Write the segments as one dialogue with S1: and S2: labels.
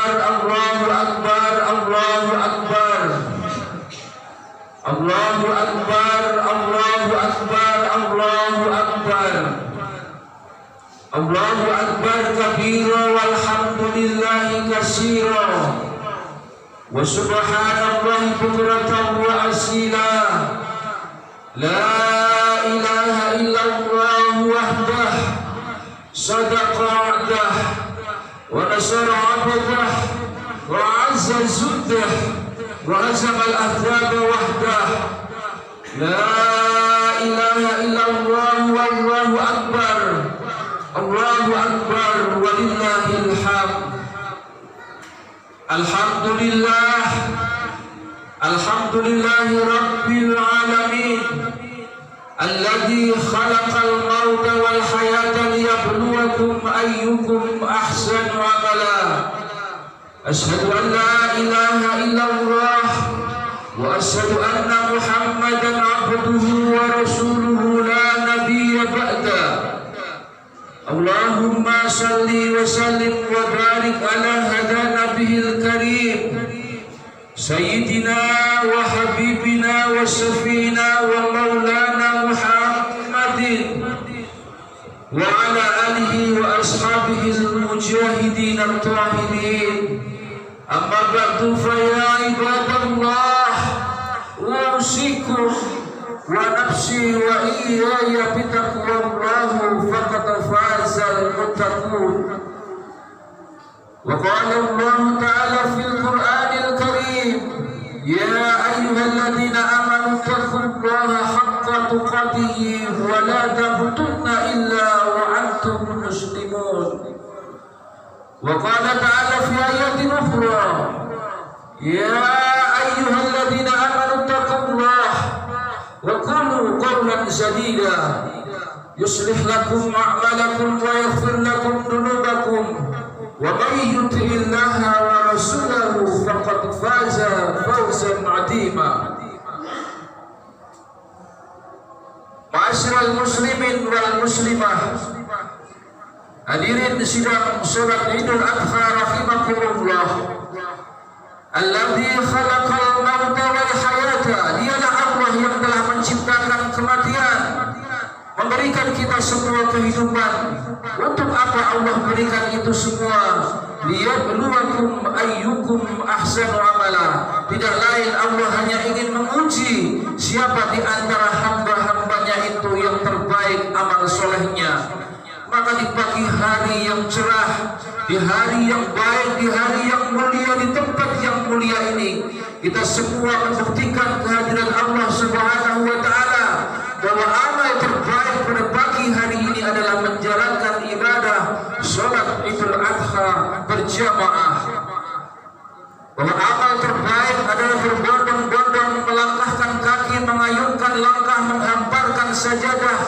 S1: akbar, Allahu akbar, Allahu akbar. Allahu akbar, Allahu akbar, Allahu akbar. Allahu akbar kabira walhamdulillahi katsira. Wa subhanallahi bukratan wa asila. La ilaha illallah wahdah sadaqa wa'dah wa nasara 'abdah wa 'azza zuddah wa hazama al-ahzaba wahdah. La ilaha illallah wallahu akbar. Allahu akbar walillahil hamd. Alhamdulillah, alhamdulillahi rabbil alamin, alladzi khalaqal mauta wal hayata liyabluwakum ayyukum ahsanu amala. Asyhadu an la ilaha illallah wa asyhadu anna Muhammadan abduhu wa rasuluhu la nabiyya ba'da. Allahumma salli wa sallim wa barik ala hadha nabiyil karim sayyidina wa habibina wa safina wa maulana Muhammadin wa ala alihi wa ashabihi al-mujahidin at-tahirin. Amma ba'du fa ya ibadallah, usikum wa nafsi wa iyaya bitaqwallahu faqad fazal muttaqun. Wa qala Allah ta'ala fil Qur'anil Karim, ya ayyuhalladzina amanu taqullaha haqqa tuqatih wa la tamutunna illa wa antum muslimun. Wa qala ta'ala fi ayatin ukhra, ya ayyuhalladzina amanu taqullaha wa qulu qawlan sadida yuslih lakum a'malakum wa yaghfir lakum dhunubakum wa may yuti'illaha wa rasulahu faqad faza fawzan 'azima. Ma'asyiral muslimin wal muslimah, hadirin sidang salat Idul Adha rahimakumullah. Alladzi khalaqal mauta wal hayata, dialah Allah yang telah menciptakan kematian, memberikan kita semua kehidupan. Untuk apa Allah berikan itu semua? Liyabluwakum ayyukum ahsanu amala. Tidak lain Allah hanya ingin menguji siapa di antara hamba-hambanya itu yang terbaik amal solehnya. Maka di pagi hari yang cerah, di hari yang baik, di hari yang mulia, di tempat yang mulia ini, kita semua membuktikan kehadiran Allah Subhanahu wa ta'ala, bahwa amal terbaik pada pagi hari ini adalah menjalankan ibadah sholat Idul Adha berjamaah. Bahwa amal terbaik adalah berbondong-bondong melangkahkan kaki, mengayunkan langkah, menghamparkan sajadah,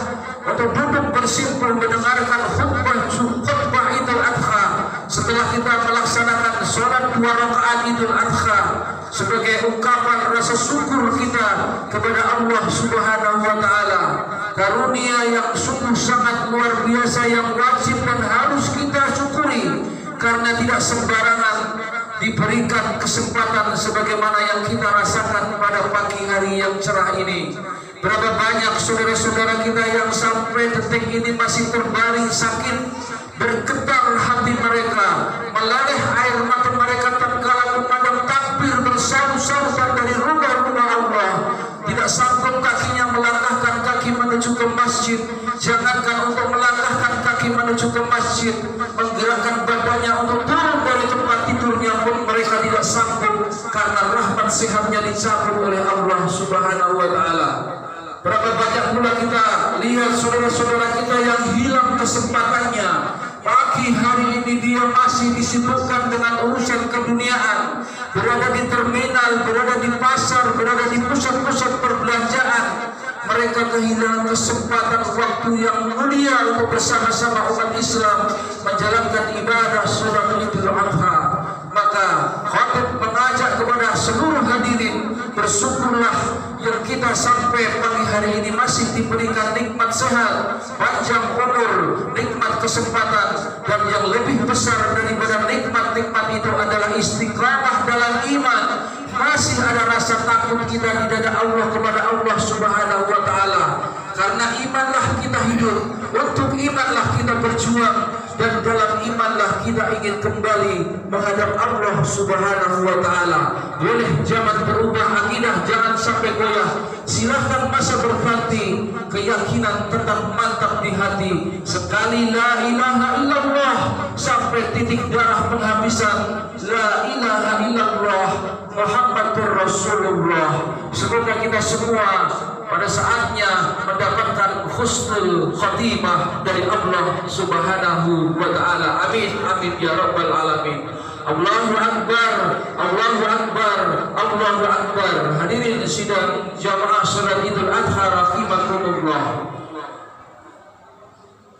S1: untuk duduk bersimpul mendengarkan khutbah Idul Adha setelah kita melaksanakan sholat 2 rakaat Idul Adha sebagai ungkapan rasa syukur kita kepada Allah Subhanahu wa ta'ala. Karunia yang sungguh sangat luar biasa yang wajib dan harus kita syukuri, karena tidak sembarangan diberikan kesempatan sebagaimana yang kita rasakan pada pagi hari yang cerah ini. Berapa banyak saudara-saudara kita yang sampai detik ini masih terbaring sakit, bergetar hati mereka, meleleh air mata mereka tatkala memandang takbir bersaut-sautan dari rumah-rumah Allah. Tidak sanggup kakinya melangkahkan kaki menuju ke masjid, jangankan untuk melangkahkan kaki menuju ke masjid, menggerakkan badannya untuk turun dari tempat tidurnya pun mereka tidak sanggup, karena rahmat sehatnya dicabut oleh Allah Subhanahu wa ta'ala. Berapa banyak pula kita lihat saudara-saudara kita yang hilang kesempatannya. Pagi hari ini dia masih disibukkan dengan urusan keduniaan, berada di terminal, berada di pasar, berada di pusat-pusat perbelanjaan. Mereka kehilangan kesempatan waktu yang mulia untuk bersama-sama umat Islam menjalankan ibadah sholat Idul Adha. Maka khatib mengajak kepada seluruh hadirin, bersyukurlah yang kita sampai pagi hari ini masih diberikan nikmat sehat, panjang umur, nikmat kesempatan, dan yang lebih besar daripada nikmat-nikmat itu adalah istiqamah dalam iman, masih ada rasa takut kita di dada Allah kepada Allah Subhanahu wa taala. Karena imanlah kita hidup, untuk imanlah kita berjuang, dan dalam imanlah kita ingin kembali menghadap Allah Subhanahu wa taala. Boleh zaman berubah akidah, jangan sampai goyah. Silahkan masa berganti, keyakinan tetap mantap di hati. Sekali la ilaha illallah sampai titik darah penghabisan. La ilaha illallah Muhammadur Rasulullah. Semoga kita semua pada saatnya mendapatkan husnul khatimah dari Allah Subhanahu wa taala. Amin amin ya rabbal alamin. Allahu akbar, Allahu akbar, Allahu akbar. Hadirin sidang jamaah salat Idul Adha rahimakumullah.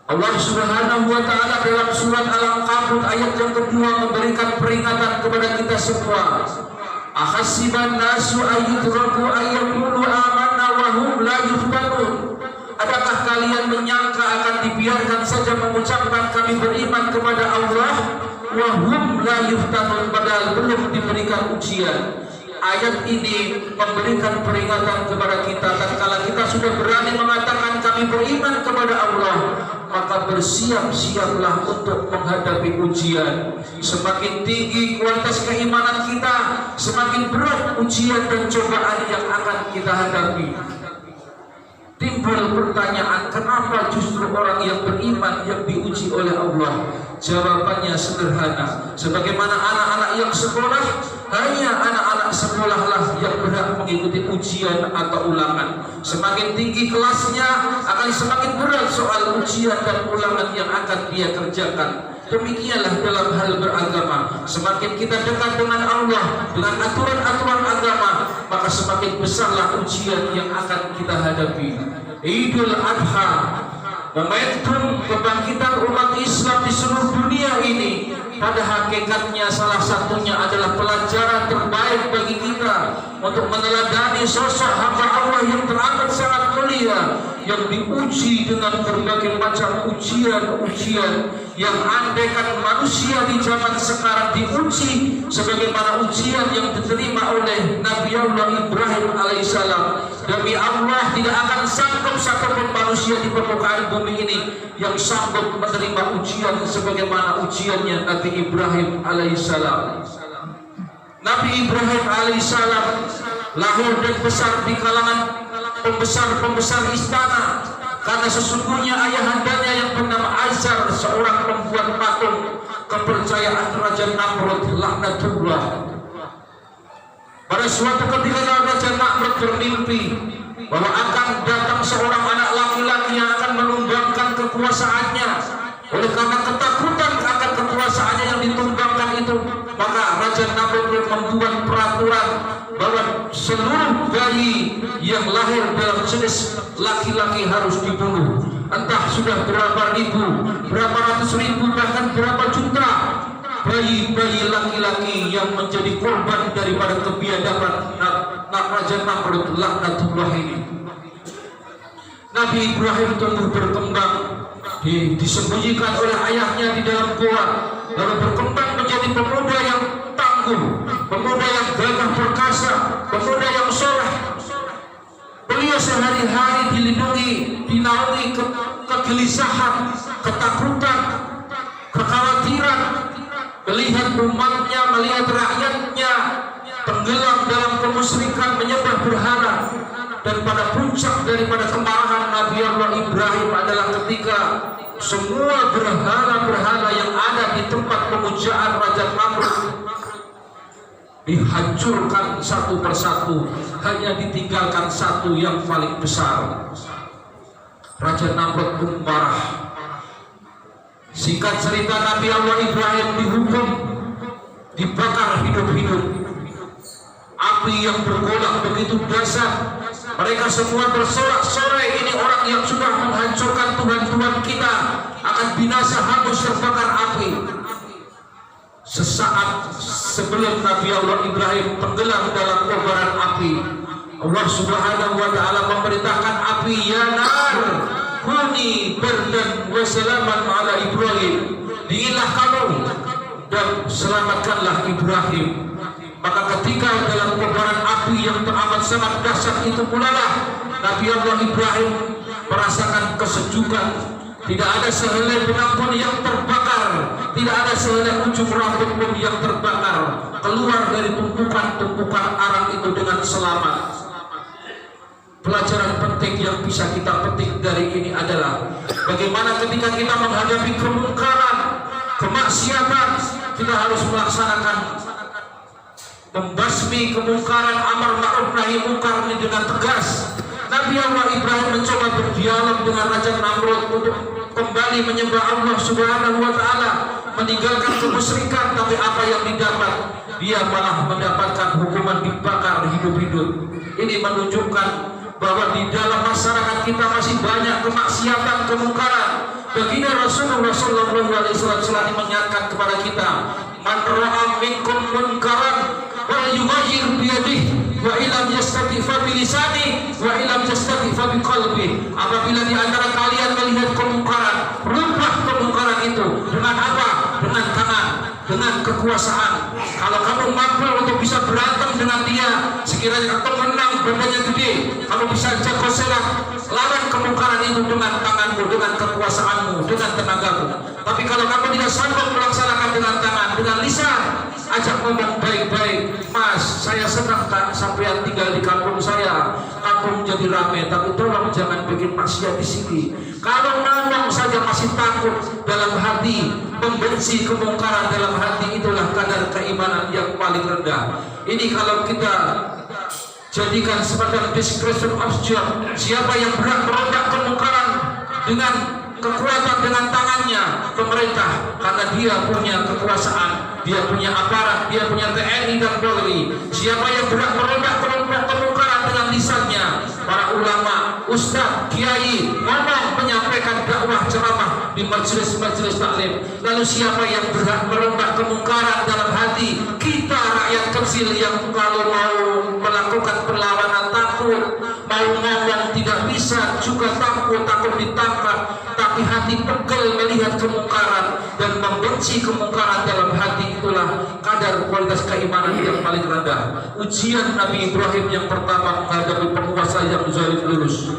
S1: Allah Subhanahu wa taala dalam surat Al-Ankabut ayat yang kedua memberikan peringatan kepada kita semua. Ahasiban nasu ayyutraku ayyaqulu amanna wa hum la yuftanun. Adakah kalian menyangka akan dibiarkan saja mengucapkan kami beriman kepada Allah, wa hum la yuftanun, padahal belum diberikan ujian. Ayat ini memberikan peringatan kepada kita, tatkala kita sudah berani mengatakan kami beriman kepada Allah, maka bersiap-siaplah untuk menghadapi ujian. Semakin tinggi kualitas keimanan kita, semakin berat ujian dan cobaan yang akan kita hadapi. Timbul pertanyaan, kenapa justru orang yang beriman yang diuji oleh Allah? Jawabannya sederhana. Sebagaimana anak-anak yang sekolah, hanya anak-anak sekolahlah yang berhak mengikuti ujian atau ulangan. Semakin tinggi kelasnya, akan semakin berat soal ujian dan ulangan yang akan dia kerjakan. Demikianlah dalam hal beragama. Semakin kita dekat dengan Allah, dengan aturan-aturan agama, maka semakin besarlah ujian yang akan kita hadapi. Idul Adha, momentum kebangkitan umat Islam di seluruh dunia ini, pada hakikatnya salah satunya adalah pelajaran terbaik bagi kita untuk meneladani sosok hamba Allah yang teramat sangat mulia, yang diuji dengan berbagai macam ujian-ujian yang andaikan manusia di zaman sekarang diuji sebagaimana ujian yang diterima oleh Nabi Allah Ibrahim alaihissalam, demi Allah tidak akan sanggup satupun manusia di permukaan bumi ini yang sanggup menerima ujian sebagaimana ujiannya Nabi Ibrahim alaihissalam. Nabi Ibrahim alaihissalam lahir dan besar di kalangan pembesar-pembesar istana, karena sesungguhnya ayahandanya yang bernama Azar, seorang pembuat patung kepercayaan Raja Namrud laknatullah. Pada suatu ketika Raja Namrud bermimpi bahwa akan datang seorang anak laki-laki yang akan menumbangkan kekuasaannya. Oleh karena ketakutan akan kekuasaannya yang ditumbangkan itu, maka Raja Namrud membuat peraturan bahwa seluruh bayi yang lahir dalam jenis laki-laki harus dibunuh. Entah sudah berapa ribu, berapa ratus ribu, bahkan berapa juta bayi-bayi laki-laki yang menjadi korban daripada kebiadaban Raja Namrud laknatullah ini. Nabi Ibrahim tumbuh berkembang, disembunyikan oleh ayahnya di dalam goa, lalu berkembang menjadi pemuda yang tangguh, pemuda yang gagah perkasa, pemuda yang soleh. Beliau sehari-hari dilindungi, dinaungi kegelisahan, ketakutan, kekhawatiran, melihat umatnya, melihat rakyatnya tenggelam dalam kemusyrikan, menyembah berhala. Dan pada puncak daripada kemarahan Nabi Allah Ibrahim adalah ketika semua berhala-berhala yang ada di tempat pemujaan Raja Namrud dihancurkan satu persatu, hanya ditinggalkan satu yang paling besar. Raja Namrud pun marah. Singkat cerita, Nabi Allah Ibrahim dihukum, dibakar hidup-hidup. Api yang bergolak begitu dahsyat, mereka semua bersorak-sorai, ini orang yang sudah menghancurkan Tuhan-Tuhan kita akan binasa, hangus terbakar api. Sesaat sebelum Nabi Allah Ibrahim tenggelam dalam kobaran api, Allah Subhanahu wa taala memerintahkan api, ya nar kuni bardan wa salaman ala Ibrahim, dinginlah kamu dan selamatkanlah Ibrahim. Maka ketika dalam kobaran api yang teramat sangat dahsyat itu mulalah Nabi Allah Ibrahim merasakan kesejukan. Tidak ada sehelai benang pun yang terbakar, tidak ada sehelai ujung rambut pun yang terbakar, keluar dari tumpukan-tumpukan arang itu dengan selamat. Pelajaran penting yang bisa kita petik dari ini adalah bagaimana ketika kita menghadapi kemungkaran, kemaksiatan, kita harus melaksanakan membasmi kemungkaran, amar ma'ruf nahi munkar ini dengan tegas. Nabi Allah Ibrahim mencoba berdialog dengan Raja Namrud untuk kembali menyembah Allah Subhanahu wa Ta'ala, meninggalkan kemusyrikan, tapi apa yang didapat? Dia malah mendapatkan hukuman dibakar hidup-hidup. Ini menunjukkan bahwa di dalam masyarakat kita masih banyak kemaksiatan, kemungkaran. Baginda Rasulullah SAW mengingatkan kepada kita, man ra'a minkum munkaran wal yughayyir biyadihi wa ilam yastati fa bilisani wa ilam yastati fa biqalbi. Apabila di antara kalian melihat kemungkaran, rubah kemungkaran itu dengan apa? Dengan tangan, dengan kekuasaan. Kalau kamu mampu untuk bisa berantem dengan dia, sekiranya kamu menang, bendanya gede, kamu bisa jago silat, lawan kemungkaran itu dengan tanganmu, dengan kekuasaanmu, dengan tenagamu. Tapi kalau kamu tidak sanggup melaksanakan dengan tangan, dengan lisan, ajak ngomong baik-baik. Mas, saya senang tak sampean tinggal di kampung saya, kampung jadi ramai, tapi tolong jangan bikin maksiat di sini. Kalau ngomong saja masih takut dalam hati, membenci kemungkaran dalam hati, itulah kadar keimanan yang paling rendah. Ini kalau kita jadikan semacam description of job, siapa yang berat merombak kemungkaran dengan kekuatan dengan tangannya, pemerintah, karena dia punya kekuasaan, dia punya aparat, dia punya TNI dan Polri. Siapa yang berat merombak kemungkaran dengan lisannya, para ulama, ustaz, kiai, ngomong, menyampaikan dakwah, ceramah di majelis-majelis taklim. Lalu siapa yang berat merombak kemungkaran dalam hati kita, rakyat kecil yang kalau mau melakukan perlawanan takut, mau ngomong tidak bisa, juga takut ditangkap, tapi hati pegel melihat kemungkaran dan membenci kemungkaran dalam hati, itulah kadar kualitas keimanan yang paling rendah. Ujian Nabi Ibrahim yang pertama menghadapi penguasa yang zalim lurus.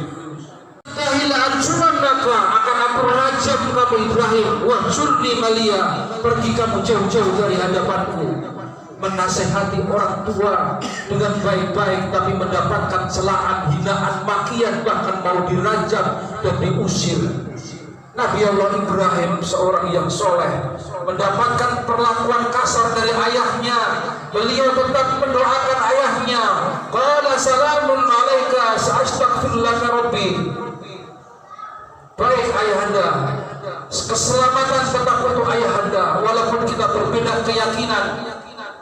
S1: Akan aku rajam kamu Ibrahim, wahjurni malia, pergi kamu jauh-jauh dari hadapanku. Menasehati orang tua dengan baik-baik, tapi mendapatkan celaan, hinaan, makian, bahkan mau dirajam dan diusir. Nabi Allah Ibrahim, seorang yang soleh, mendapatkan perlakuan kasar dari ayahnya. Beliau tetap mendoakan ayahnya. Qala salamun alaika sa'astaghfir laka rabbi. Baik ayahanda, keselamatan tetap untuk ayahanda. Walaupun kita berbeda keyakinan,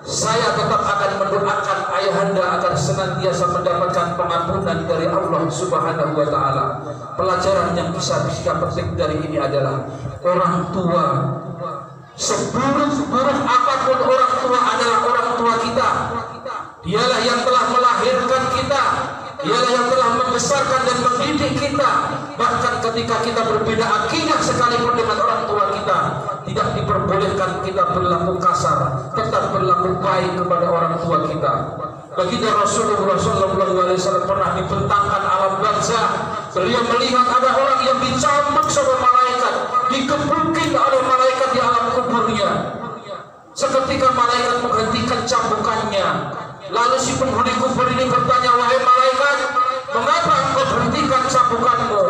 S1: saya tetap akan mendoakan ayahanda agar senantiasa mendapatkan pengampunan dari Allah Subhanahu wa Ta'ala. Pelajaran yang bisa kita petik dari ini adalah orang tua, seburuk-buruk apapun orang tua adalah orang tua kita. Dialah yang telah melahirkan kita, dialah yang telah membesarkan dan mendidik kita. Bahkan ketika kita berbeda akidah sekalipun dengan orang tua kita, tidak diperbolehkan kita berlaku kasar, tetap berlaku baik kepada orang tua kita. Baginda Rasulullah SAW pernah dibentangkan alam barzah. Beliau melihat ada orang yang dicambuk sama malaikat, dikebukin oleh malaikat di alam kuburnya. Seketika malaikat menghentikan cambukannya. Lalu si penghuni kubur ini bertanya, wahai malaikat, mengapa engkau berhentikan cambukanmu?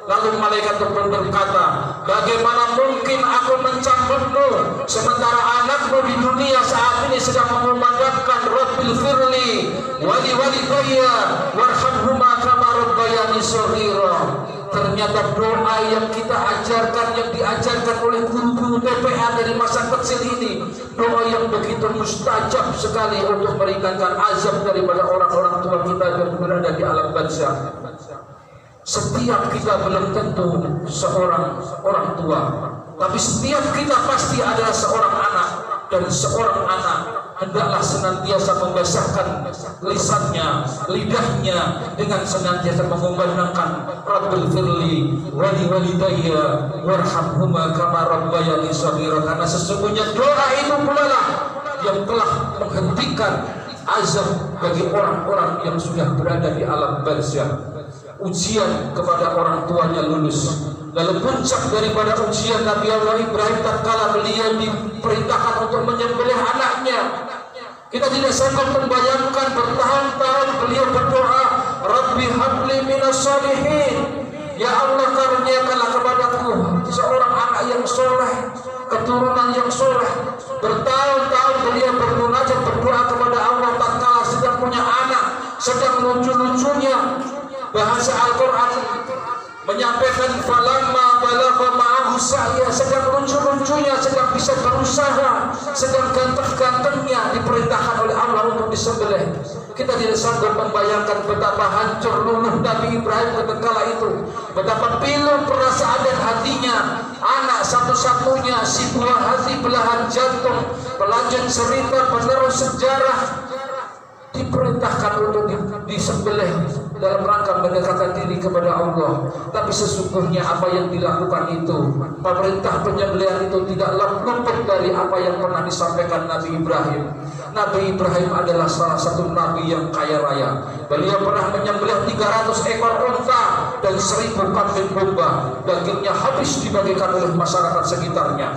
S1: Lalu malaikat tersebut berkata, bagaimana mungkin aku mencambukmu sementara anakmu di dunia saat ini sedang mengumandangkan Rabbil firli wali walidayya warhamhuma kama rabbayani shaghira. Ternyata doa yang kita ajarkan, yang diajarkan oleh guru-guru TPA dari masa kecil ini, doa yang begitu mustajab sekali untuk meringankan azab daripada orang-orang tua kita yang berada di alam barzah. Setiap kita belum tentu seorang orang tua, tapi setiap kita pasti adalah seorang anak, dan seorang anak hendaklah senantiasa membasahkan lisannya, lidahnya dengan senantiasa mengumandangkan Rabbil firli wali walidayya warhamhuma kama rabbayani shaghira, karena sesungguhnya doa itu pula lah yang telah menghentikan azab bagi orang-orang yang sudah berada di alam barzakh. Ujian kepada orang tuanya lulus. Lalu puncak daripada ujian Nabi Allah Ibrahim tatkala beliau diperintahkan untuk menyembelih anaknya. Kita tidak sanggup membayangkan bertahun-tahun beliau berdoa, Rabbi habli minas sholihin. Ya Allah, karuniakanlah kepadaku seorang anak yang soleh, keturunan yang soleh. Bertahun-tahun beliau bermunajat berdoa kepada Allah tatkala sedang punya anak, sedang lucu-lucunya. Bahasa Al-Quran menyampaikan falamma balagha ma'ahu sa'ya, sedang lucu-lucunya, sedang bisa berusaha, sedang ganteng-gantengnya diperintahkan oleh Allah untuk disembelih. Kita tidak sanggup membayangkan betapa hancur luluh Nabi Ibrahim ketika itu, betapa pilu perasaan dan hatinya. Anak satu-satunya, si buah hati, belahan jantung, pelajar cerita, penerus sejarah, diperintahkan untuk disembelih dalam rangka mendekatkan diri kepada Allah. Tapi sesungguhnya apa yang dilakukan itu, pemerintah penyembelihan itu tidak luput dari apa yang pernah disampaikan Nabi Ibrahim. Nabi Ibrahim adalah salah satu nabi yang kaya raya. Beliau pernah menyembelih 300 ekor unta dan 1000 kambing domba. Dagingnya habis dibagikan oleh masyarakat sekitarnya.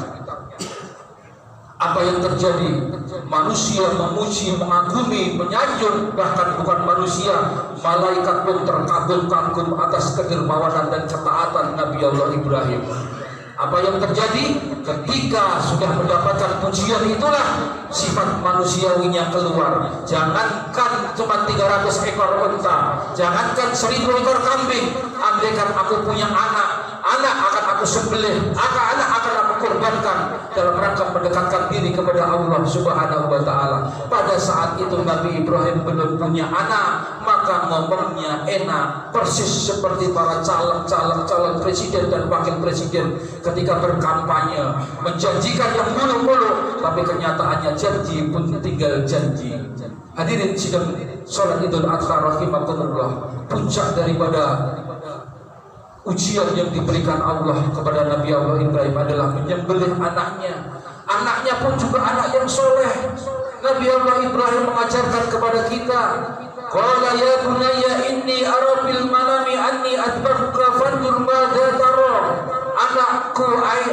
S1: Apa yang terjadi? Manusia memuji, mengagumi, menyanjung, bahkan bukan manusia, malaikat pun terkagum-kagum atas kedermawanan dan ketaatan Nabi Allah Ibrahim. Apa yang terjadi? Ketika sudah mendapatkan pujian itulah sifat manusiawinya keluar. Jangankan cuma 300 ekor unta, jangankan 1000 ekor kambing, andaikan aku punya anak akan aku sembelih, anak akan aku korbankan dalam rangka mendekatkan diri kepada Allah Subhanahu wa Ta'ala. Pada saat itu Nabi Ibrahim belum punya anak, maka ngomongnya enak, persis seperti para calon presiden dan wakil presiden ketika berkampanye, menjanjikan yang mulu-mulu, tapi kenyataannya janji pun tinggal janji. Hadirin sidang salat Idul Adha rahimakumullah, puncak daripada ujian yang diberikan Allah kepada Nabi Allah Ibrahim adalah menyembelih anaknya. Anaknya pun juga anak yang soleh. Nabi Allah Ibrahim mengajarkan kepada kita, qala ya bunayya inni ara fil manami anni adbahuka fandur madza tara. Anakku,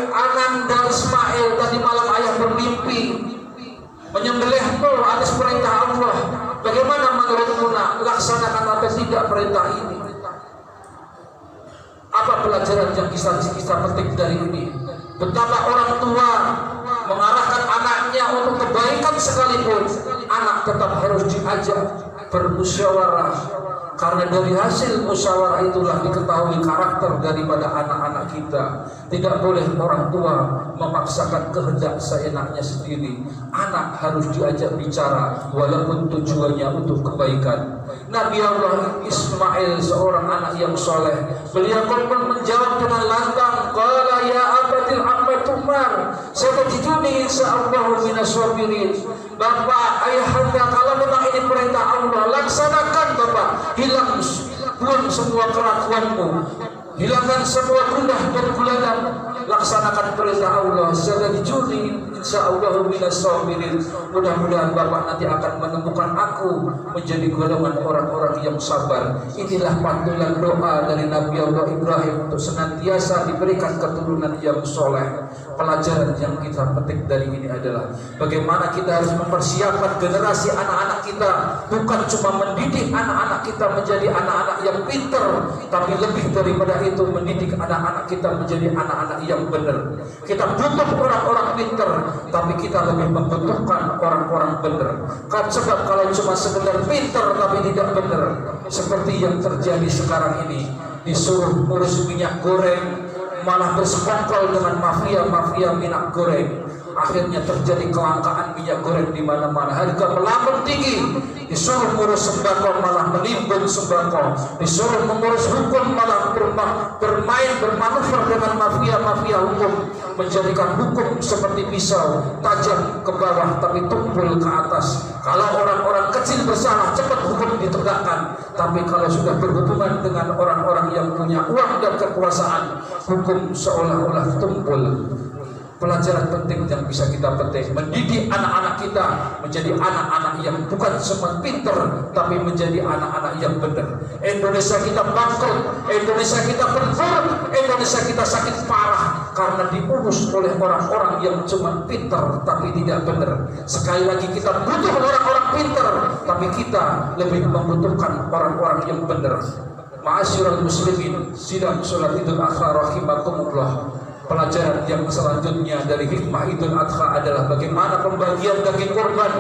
S1: Ananda Ismail, tadi malam ayah bermimpi menyembelihmu atas perintah Allah. Bagaimana menurutmu nak, laksanakan atau tidak perintah ini? Apa pelajaran yang kita petik dari ini? Betapa orang tua mengarahkan anaknya untuk kebaikan sekalipun, anak tetap harus diajak bermusyawarah. Karena dari hasil musyawarah itulah diketahui karakter daripada anak-anak kita. Tidak boleh orang tua memaksakan kehendak seenaknya sendiri. Anak harus diajak bicara walaupun tujuannya untuk kebaikan. Nabi Allah Ismail seorang anak yang soleh, beliau pun menjawab dengan lantang, qala ya abatil amma tumar satajiduni insyaallah minas sabirin. Bapak, ayahanda, kalau memang ini perintah Allah, laksanakan Bapak. Buang semua keraguanmu, hilangkan semua gundah dan gulanan, laksanakan perintah Allah. Satajiduni insyaallah minas sabirin. Mudah-mudahan Bapak nanti akan menemukan aku menjadi golongan orang-orang yang sabar. Inilah pantulan doa dari Nabi Allah Ibrahim untuk senantiasa diberikan keturunan yang soleh. Pelajaran yang kita petik dari ini adalah bagaimana kita harus mempersiapkan generasi anak-anak kita, bukan cuma mendidik anak-anak kita menjadi anak-anak yang pintar, tapi lebih daripada itu mendidik anak-anak kita menjadi anak-anak yang benar. Kita butuh orang-orang pintar, tapi kita lebih membutuhkan orang-orang benar. Sebab kalau cuma sekedar pintar tapi tidak benar, seperti yang terjadi sekarang ini, disuruh ngurus minyak goreng, malah bersekongkol dengan mafia minyak goreng. Akhirnya terjadi kelangkaan minyak goreng di mana-mana, harga melambung tinggi. Disuruh mengurus sembako malah menimbun sembako, disuruh mengurus hukum malah bermanuver dengan mafia hukum.
S2: menjadikan hukum seperti pisau, tajam ke bawah tapi tumpul ke atas. Kalau orang-orang kecil bersalah, cepat hukum ditegakkan. Tapi kalau sudah berhubungan dengan orang-orang yang punya uang dan kekuasaan, hukum seolah-olah tumpul. Pelajaran penting yang bisa kita petik, mendidik anak-anak kita menjadi anak-anak yang bukan cuma pintar, tapi menjadi anak-anak yang benar. Indonesia kita bangkrut, Indonesia kita berburuk, Indonesia kita sakit parah karena diurus oleh orang-orang yang cuma pintar tapi tidak benar. Sekali lagi, kita butuh orang-orang pintar, tapi kita lebih membutuhkan orang-orang yang benar. Ma'asyiral muslimin, sidang salat Idul Adha rahimakumullah. Pelajaran yang selanjutnya dari hikmah Idul Adha adalah bagaimana pembagian daging kurban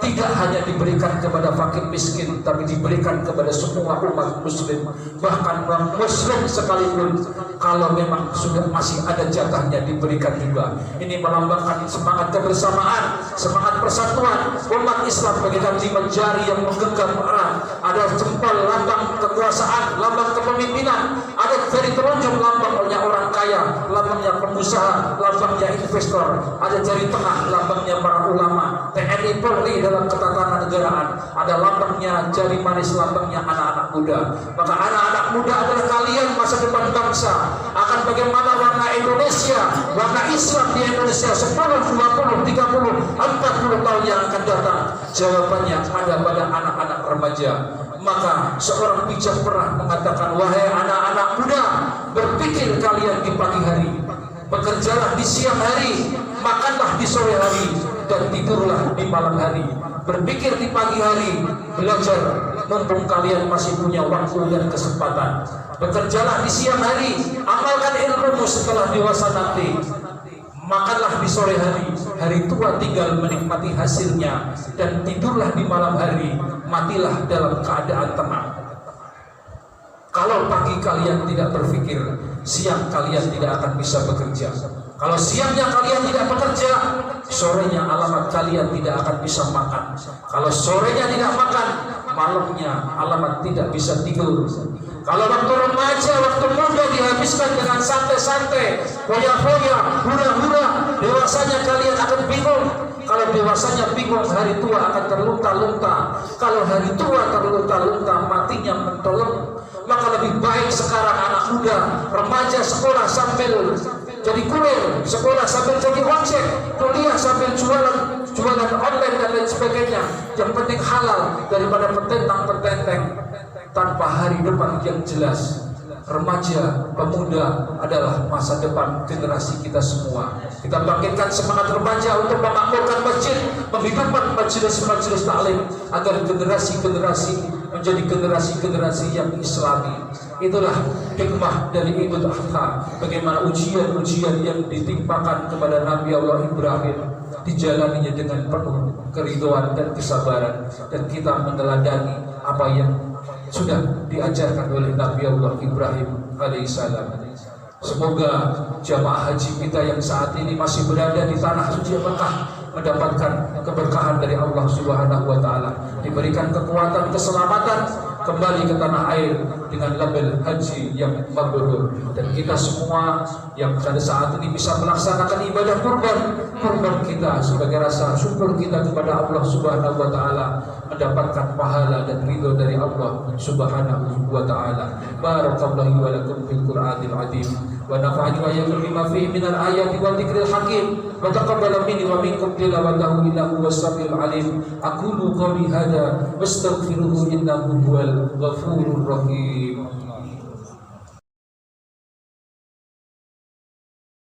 S2: tidak hanya diberikan kepada fakir miskin, tapi diberikan kepada semua umat muslim, bahkan non muslim sekalipun. Kalau memang sudah masih ada jatahnya, diberikan juga. Ini melambangkan semangat kebersamaan, semangat persatuan umat Islam bagaikan 5 jari yang menggenggam erat. Ada jempol lambang kekuasaan, lambang kepemimpinan, ada jari telunjuk lambangnya orang kaya, lambangnya pengusaha, lambangnya investor, ada jari tengah lambangnya para ulama, TNI Polri dalam ketatanegaraan, ada lambangnya jari manis, lambangnya anak-anak muda. Maka anak-anak muda adalah kalian masa depan bangsa. Akan bagaimana warna Indonesia, warna Islam di Indonesia 10, 20, 30, 40 tahun yang akan datang? Jawabannya ada pada anak-anak remaja. Maka seorang bijak pernah mengatakan, wahai anak-anak muda, berpikir kalian di pagi hari, bekerjalah di siang hari, makanlah di sore hari, dan tidurlah di malam hari. Berpikir di pagi hari, belajar mumpung kalian masih punya waktu dan kesempatan. Bekerjalah di siang hari, amalkan ilmu setelah dewasa nanti. Makanlah di sore hari, hari tua tinggal menikmati hasilnya, dan tidurlah di malam hari, matilah dalam keadaan tenang. Kalau pagi kalian tidak berpikir, siang kalian tidak akan bisa bekerja. Kalau siangnya kalian tidak bekerja, sorenya alamat kalian tidak akan bisa makan. Kalau sorenya tidak makan, malamnya alamat tidak bisa tidur. Kalau waktu remaja, waktu muda dihabiskan dengan santai-santai, foya-foya, hura-hura, dewasanya kalian akan bingung. Kalau dewasanya bingung, hari tua akan terlunta-lunta. Kalau hari tua terlunta-lunta, matinya mentolong. Maka lebih baik sekarang anak muda, remaja sekolah sambil jadi kurir, sekolah sambil jadi ojek, kuliah sambil jualan online dan lain sebagainya. Yang penting halal daripada petentang-petenteng tanpa hari depan yang jelas. Remaja, pemuda adalah masa depan generasi kita semua. Kita bangkitkan semangat remaja untuk memakmurkan masjid, menghidupkan majelis-majelis taklim agar generasi-generasi menjadi generasi-generasi yang islami. Itulah hikmah dari Idul Adha. Bagaimana ujian-ujian yang ditimpakan kepada Nabi Allah Ibrahim dijalaninya dengan penuh keridhaan dan kesabaran, dan kita meneladani apa yang sudah diajarkan oleh Nabi Allah Ibrahim alaihissalam. Semoga jamaah haji kita yang saat ini masih berada di tanah suci Mekah mendapatkan keberkahan dari Allah Subhanahu wa taala, diberikan kekuatan, keselamatan, kembali ke tanah air dengan label haji yang mabrur. Dan kita semua yang pada saat ini bisa melaksanakan ibadah kurban kita sebagai rasa syukur kita kepada Allah Subhanahu wa taala, mendapatkan pahala dan ridho dari Allah Subhanahu wa taala. Barakallahu wa lakum fil Qur'anil azim wa nafa'ani wa iyyakum bima fihi minal ayati wa dzikril hakim wa taqabbala minni wa minkum tilawatahu innahu was-sami'ul alim. Aqulu qawli hadza wastaghfiruhu innahu huwal ghafurur rahim.